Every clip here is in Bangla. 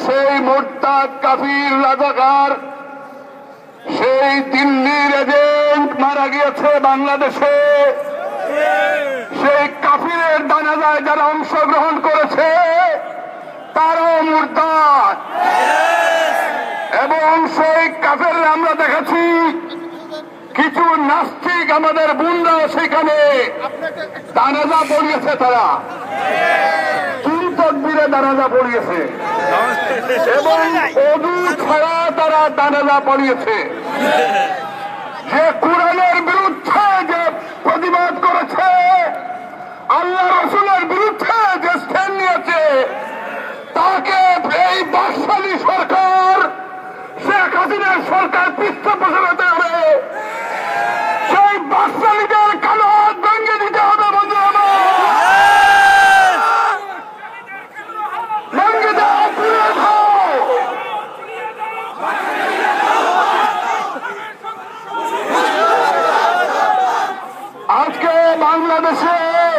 সেই মুরতাদ কাফির রাজাকার সেই দিল্লির এজেন্ট মারা গিয়েছে বাংলাদেশে। সেই কাফিরের জানাজায় যারা অংশগ্রহণ করেছে তারাও মুরতাদ। এবং সেই কাফেররা আমরা দেখেছি কিছু নাস্তিক আমাদের বোনরাও সেখানে জানাজা পড়িয়েছে, তারা তিন তকবীরে জানাজা পড়িয়েছে এবং ওযু ছাড়া তারা জানাজা পড়িয়েছে। যে কোরআনের বিরুদ্ধে যে প্রতিবাদ করেছে, আল্লাহ রাসূলের বিরুদ্ধে যে স্ট্যান্ড নিয়েছে, তাকে এই বাকশালী সরকার শেখ হাসিনার সরকার পৃষ্ঠপোষকতা হবে। সেই বাকশালীদের কালো হাত ভেঙে দিতে হবে বন্ধু আমার, ভেঙে দাও, পুড়িয়ে দাও। আজকে বাংলাদেশের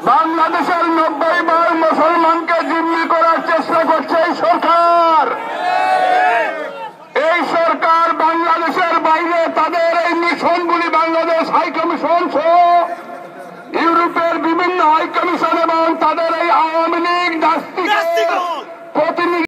90% মুসলমানকে জিম্মি করার চেষ্টা করছে এই সরকার। এই সরকার বাংলাদেশের বাইরে তাদের এই মিশনগুলি, বাংলাদেশ হাই কমিশন